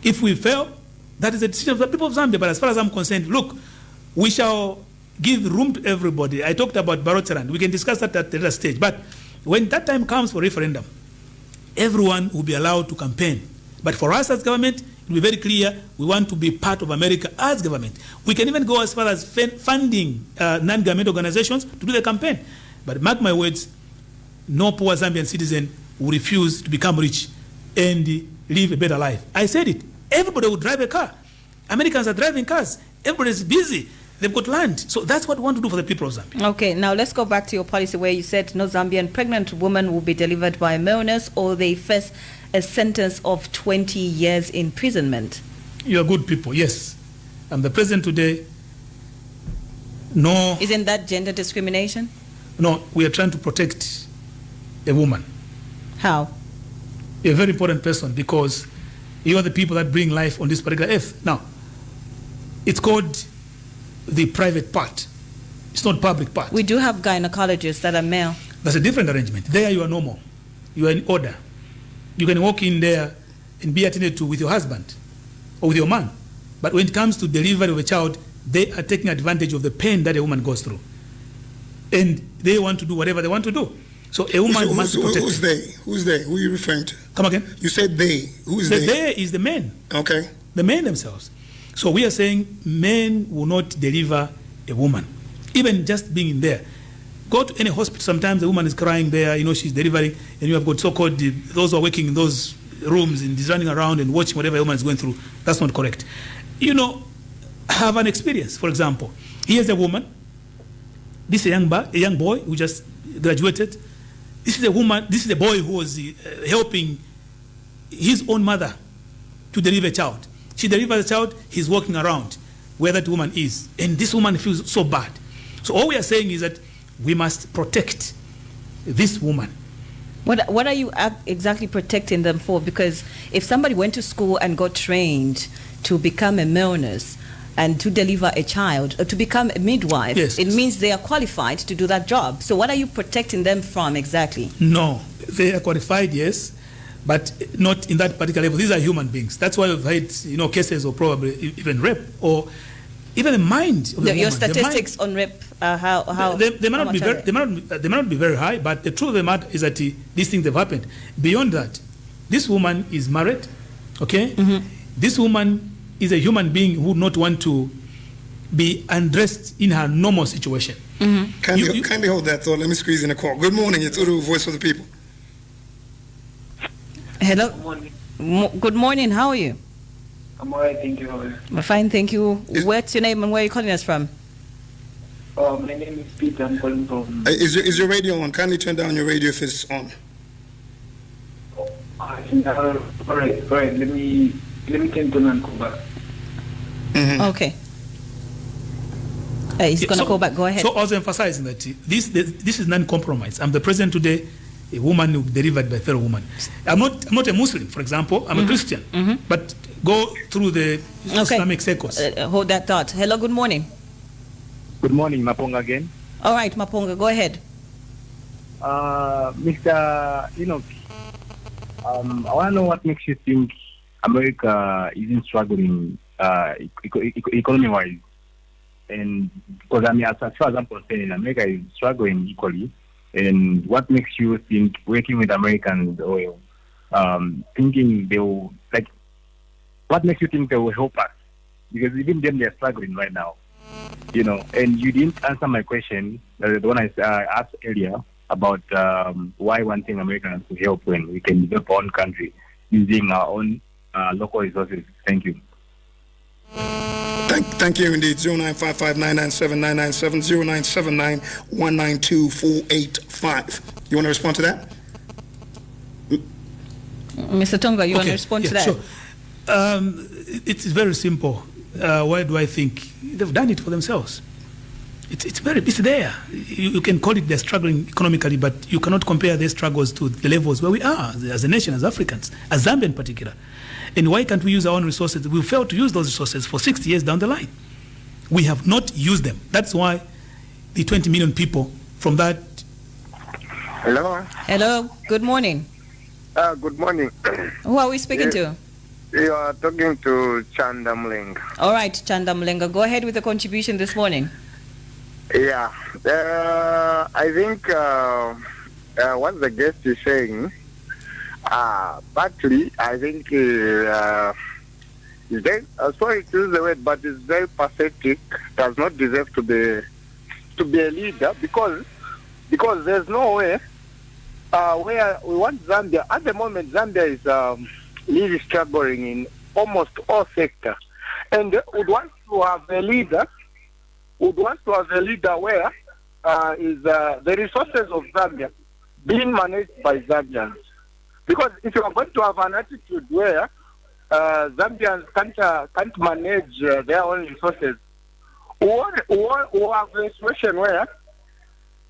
If we fail, that is the decision of the people of Zambia. But as far as I'm concerned, look, we shall give room to everybody. I talked about Barotseland. We can discuss that at the later stage. But when that time comes for referendum, everyone will be allowed to campaign. But for us as government, it will be very clear we want to be part of America as government. We can even go as far as funding non-government organizations to do the campaign. But mark my words, no poor Zambian citizen will refuse to become rich and live a better life. I said it. Everybody will drive a car. Americans are driving cars. Everybody is busy. They've got land. So that's what we want to do for the people of Zambia. Okay, now let's go back to your policy where you said no Zambian pregnant woman will be delivered by a male nurse or they face a sentence of 20 years imprisonment. You are good people, yes. I'm the president today. No. Isn't that gender discrimination? No, we are trying to protect a woman. How? A very important person, because you are the people that bring life on this particular earth. Now, it's called the private part. It's not public part. We do have gynecologists that are male. That's a different arrangement. There you are normal. You are in order. You can walk in there and be attended to with your husband or with your man. But when it comes to delivery of a child, they are taking advantage of the pain that a woman goes through. And they want to do whatever they want to do. So a woman must be protected. Who's they? Who's they? Who are you referring to? Come again? You said they. Who's they? They is the men. Okay. The men themselves. So we are saying men will not deliver a woman. Even just being in there. Go to any hospital, sometimes the woman is crying there, she's delivering, and you have got so-called, those who are working in those rooms and just running around and watching whatever a woman is going through. That's not correct. Have an experience. For example, here's a woman, this is a young boy who just graduated. This is a woman, this is a boy who was helping his own mother to deliver a child. She delivers a child, he's walking around where that woman is. And this woman feels so bad. So all we are saying is that we must protect this woman. What are you exactly protecting them for? Because if somebody went to school and got trained to become a male nurse and to deliver a child, or to become a midwife, yes, it means they are qualified to do that job. So what are you protecting them from exactly? No, they are qualified, yes, but not in that particular level. These are human beings. That's why we've had cases of probably even rape or even the mind of the woman. Your statistics on rape, how they might not be very, they might not be very high, but the truth of the matter is that these things have happened. Beyond that, this woman is married, okay? Mm-hmm. This woman is a human being who would not want to be undressed in her normal situation. Mm-hmm. Kindly hold that thought. Let me squeeze in a call. Good morning. It's Uru, Voice of the People. Hello. Good morning. Good morning. How are you? I'm all right, thank you. How are you? I'm fine, thank you. What's your name and where are you calling us from? My name is Peter. I'm calling from... Is your radio on? Kindly turn down your radio if it's on. All right. Let me turn to and call back. Mm-hmm. Okay. He's going to call back. Go ahead. So I was emphasizing that this is non-compromise. I'm the president today, a woman who delivered by a fellow woman. I'm not a Muslim, for example. I'm a Christian. Mm-hmm. But go through the Islamic circles. Hold that thought. Hello, good morning. Good morning, Maponga again. All right, Maponga, go ahead. Mr. Enock, I want to know what makes you think America isn't struggling economy-wise. And because as far as I'm concerned, America is struggling equally. And what makes you think working with Americans or thinking they will, what makes you think they will help us? Because even them, they're struggling right now. And you didn't answer my question, the one I asked earlier, about why wanting Americans to help when we can develop our own country using our own local resources. Thank you. Thank you indeed. 0955-997-997, 0979-192-485. You want to respond to that? Mr. Tonga, you want to respond to that? Sure. It's very simple. Why do I think? They've done it for themselves. It's there. You can call it they're struggling economically, but you cannot compare their struggles to the levels where we are as a nation, as Africans, as Zambia in particular. And why can't we use our own resources? We failed to use those resources for 60 years down the line. We have not used them. That's why the 20 million people from that... Hello. Hello, good morning. Good morning. Who are we speaking to? You are talking to Chanda Mlenga. All right, Chanda Mlenga, go ahead with the contribution this morning. Yeah. I think what the guest is saying, partly, I think is very, sorry to use the word, but it's very pathetic. Does not deserve to be a leader because there's no way where we want Zambia. At the moment, Zambia is really struggling in almost all sectors, and would want to have a leader. Would want to have a leader where is the resources of Zambia being managed by Zambians. Because if you are going to have an attitude where Zambians can't manage their own resources, or have a situation where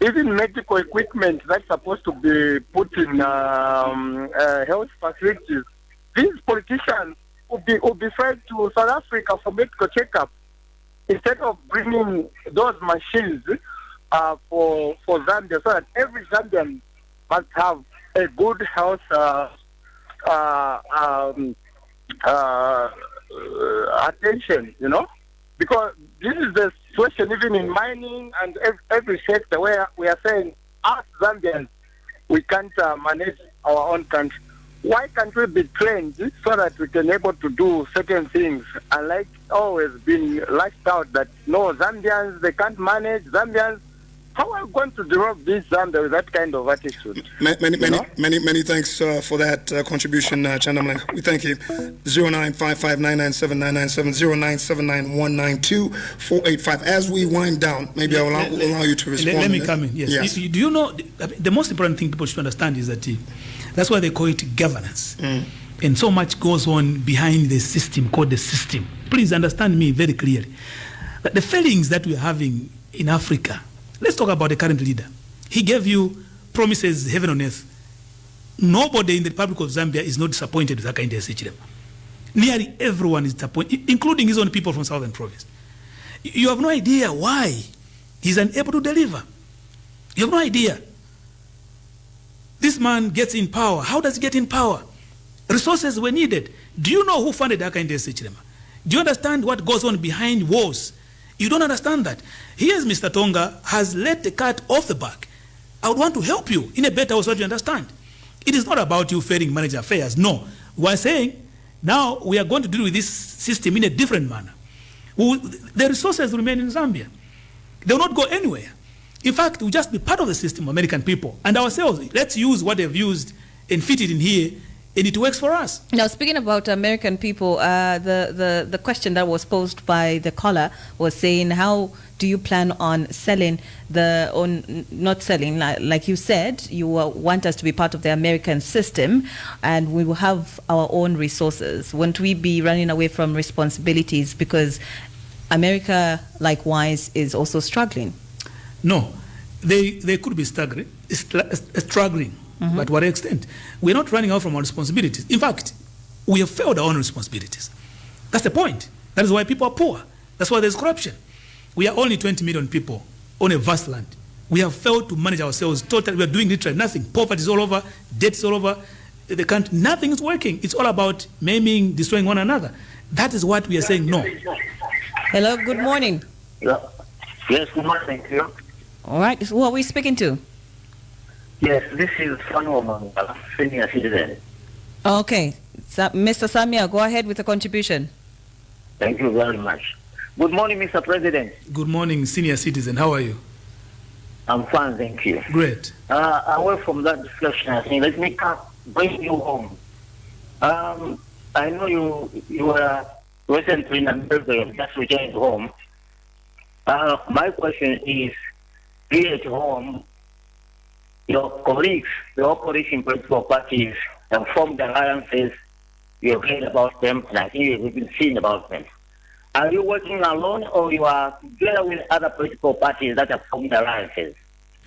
even medical equipment that's supposed to be put in health facilities. These politicians will be sent to South Africa for medical checkup instead of bringing those machines for Zambia, so that every Zambian must have a good health attention, because this is the situation even in mining and every sector where we are saying, us Zambians, we can't manage our own country. Why can't we be trained so that we can able to do certain things? And like always been lashed out that no, Zambians, they can't manage. Zambians, how are we going to develop this Zambia with that kind of attitude? Many thanks for that contribution, Chanda. We thank you. 0955997997 0979192485. As we wind down, maybe I'll allow you to respond. Let me come in. Yes. Do you know the most important thing people should understand is that that's why they call it governance. And so much goes on behind the system called the system. Please understand me very clearly. That the failings that we're having in Africa, let's talk about the current leader. He gave you promises heaven on earth. Nobody in the Republic of Zambia is not disappointed with Hakainde Hichilema. Nearly everyone is disappointed, including his own people from Southern Province. You have no idea why he's unable to deliver. You have no idea. This man gets in power. How does he get in power? Resources were needed. Do you know who funded Hakainde Hichilema? Do you understand what goes on behind walls? You don't understand that. Here's Mr. Tonga has let the cat off the back. I would want to help you in a better way so that you understand. It is not about you failing manage affairs. No. We are saying now we are going to deal with this system in a different manner. The resources remain in Zambia. They will not go anywhere. In fact, we'll just be part of the system, American people. And ourselves, let's use what they've used and fit it in here, and it works for us. Now, speaking about American people, the question that was posed by the caller was saying, how do you plan on selling not selling, like you said, you want us to be part of the American system, and we will have our own resources. Won't we be running away from responsibilities because America, likewise, is also struggling? No, they could be struggling. But to what extent? We're not running out from our responsibilities. In fact, we have failed our own responsibilities. That's the point. That is why people are poor. That's why there's corruption. We are only 20 million people on a vast land. We have failed to manage ourselves totally. We are doing literally nothing. Poverty is all over. Debt is all over. The country, nothing is working. It's all about maiming, destroying one another. That is what we are saying no. Hello, good morning. Yeah. Yes, good morning. Thank you. All right, who are we speaking to? Yes, this is Samuel, senior citizen. Okay, Mr. Samia, go ahead with the contribution. Thank you very much. Good morning, Mr. President. Good morning, senior citizen. How are you? I'm fine, thank you. Great. Away from that discussion, I think let me bring you home. I know you were recently in America, you just returned home. My question is, here at home, your colleagues, the opposition political parties, have formed alliances. You have heard about them, and I think you've been seeing about them. Are you working alone, or you are together with other political parties that have formed alliances?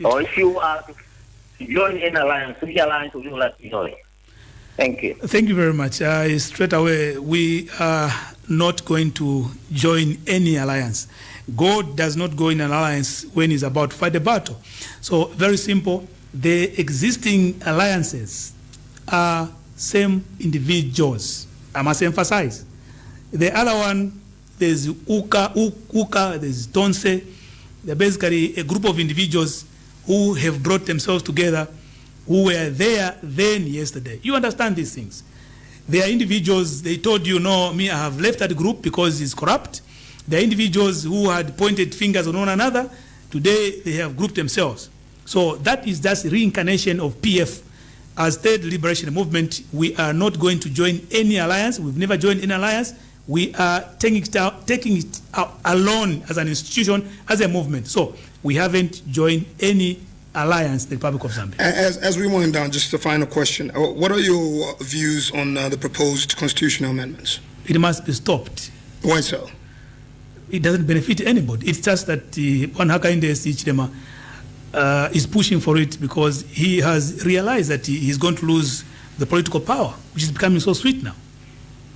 Or if you are to join an alliance, which alliance would you like to join? Thank you. Thank you very much. Straight away, we are not going to join any alliance. God does not go in an alliance when he's about to fight a battle. So, very simple. The existing alliances are same individuals. I must emphasize. The other one, there's Uka, there's Tonse. They're basically a group of individuals who have brought themselves together, who were there then yesterday. You understand these things. They are individuals, they told you, no, I have left that group because it's corrupt. They are individuals who had pointed fingers on one another. Today, they have grouped themselves. So that is just reincarnation of PF. As Third Liberation Movement, we are not going to join any alliance. We've never joined any alliance. We are taking it out alone as an institution, as a movement. So we haven't joined any alliance, the Republic of Zambia. As we wind down, just a final question. What are your views on the proposed constitutional amendments? It must be stopped. Why so? It doesn't benefit anybody. It's just that one Hakainde Hichilema is pushing for it because he has realized that he's going to lose the political power, which is becoming so sweet now.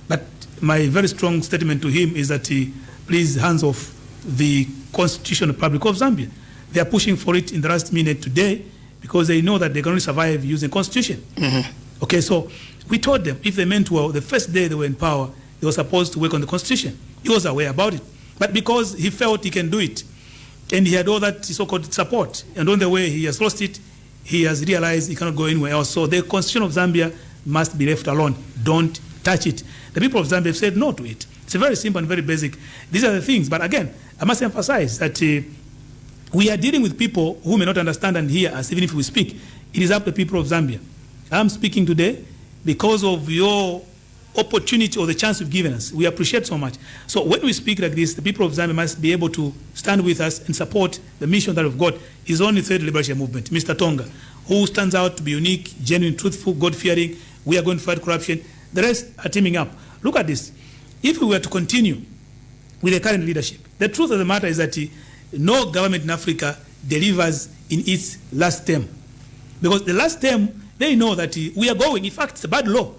But my very strong statement to him is that please hands off the Constitutional Republic of Zambia. They are pushing for it in the last minute today because they know that they can only survive using Constitution. Okay, so we told them if they meant well, the first day they were in power, they were supposed to work on the Constitution. He was aware about it. But because he felt he can do it, and he had all that so-called support, and on the way he has lost it, he has realized he cannot go anywhere else. So the Constitution of Zambia must be left alone. Don't touch it. The people of Zambia have said no to it. It's very simple and very basic. These are the things. But again, I must emphasize that we are dealing with people who may not understand and hear us, even if we speak. It is up to the people of Zambia. I'm speaking today because of your opportunity or the chance you've given us. We appreciate so much. So when we speak like this, the people of Zambia must be able to stand with us and support the mission that we've got. His only third liberation movement, Mr. Tonga, who stands out to be unique, genuine, truthful, God-fearing. We are going to fight corruption. The rest are teaming up. Look at this. If we were to continue with the current leadership, the truth of the matter is that no government in Africa delivers in its last term. Because the last term, they know that we are going. In fact, it's a bad law.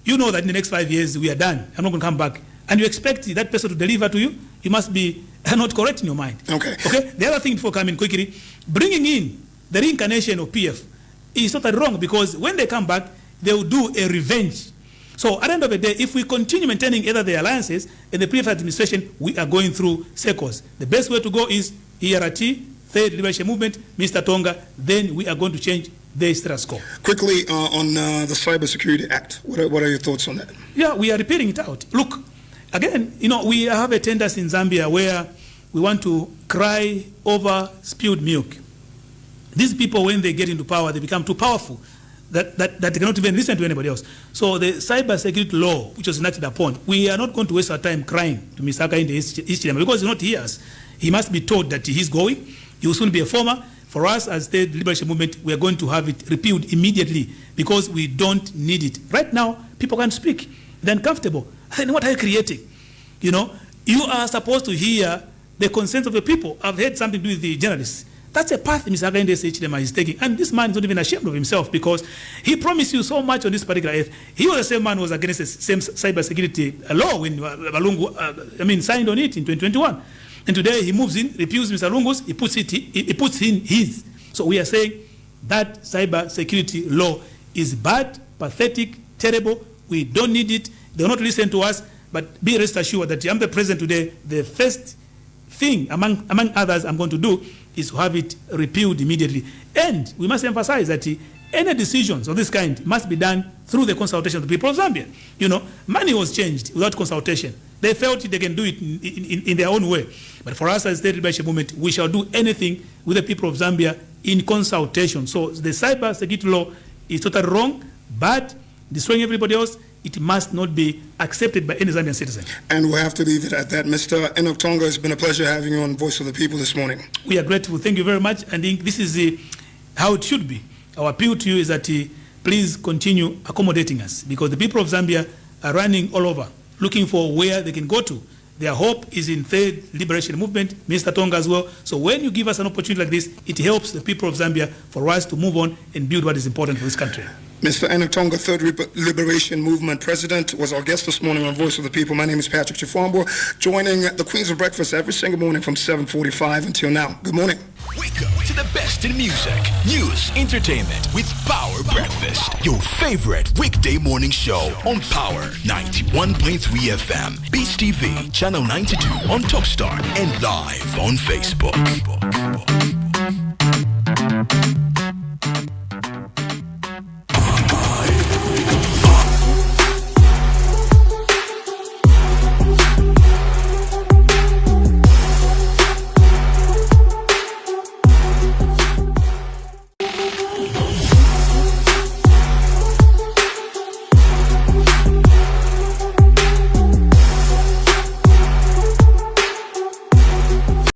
You know that in the next 5 years, we are done. I'm not going to come back. And you expect that person to deliver to you, you must be not correct in your mind. Okay. The other thing before coming quickly, bringing in the reincarnation of PF is totally wrong because when they come back, they will do a revenge. So at the end of the day, if we continue maintaining either the alliances and the previous administration, we are going through circles. The best way to go is ERT, Third Liberation Movement, Mr. Tonga, then we are going to change the status quo. Quickly on the Cybersecurity Act, what are your thoughts on that? Yeah, we are repeating it out. Look, again, we have a tendency in Zambia where we want to cry over spilled milk. These people, when they get into power, they become too powerful that they cannot even listen to anybody else. So the cybersecurity law, which was enacted upon, we are not going to waste our time crying to Mr. Aka in the East because he's not here. He must be told that he's going. He will soon be a former. For us as the Liberation Movement, we are going to have it repealed immediately because we don't need it. Right now, people can't speak. They're uncomfortable. Then what are you creating? You are supposed to hear the concerns of the people. I've heard something to do with the journalists. That's a path Mr. Aka is taking. And this man is not even ashamed of himself because he promised you so much on this particular earth. He was the same man who was against the same cybersecurity law when Balungu signed on it in 2021. And today he moves in, repeals Mr. Lungu's, he puts in his. So we are saying that cyber security law is bad, pathetic, terrible. We don't need it. They will not listen to us. But be rest assured that I'm the president today. The first thing, among others, I'm going to do is to have it repealed immediately. And we must emphasize that any decisions of this kind must be done through the consultation of the people of Zambia. Money was changed without consultation. They felt they can do it in their own way. But for us as the Liberation Movement, we shall do anything with the people of Zambia in consultation. So the cyber security law is totally wrong, but destroying everybody else, it must not be accepted by any Zambian citizen. And we'll have to leave it at that. Mr. Enock Tonga, it's been a pleasure having you on Voice of the People this morning. We are grateful. Thank you very much. And this is how it should be. Our appeal to you is that please continue accommodating us because the people of Zambia are running all over, looking for where they can go to. Their hope is in Third Liberation Movement, Mr. Tonga as well. So when you give us an opportunity like this, it helps the people of Zambia for us to move on and build what is important for this country. Mr. Enock Tonga, Third Liberation Movement President, was our guest this morning on Voice of the People. My name is Patrick Chifwambo, joining the Queens of Breakfast every single morning from 7:45 until now. Good morning. Wake up to the best in music, news, entertainment with Power Breakfast, your favorite weekday morning show on Power 91.3 FM, Dstv, Channel 92 on Topstar, and live on Facebook.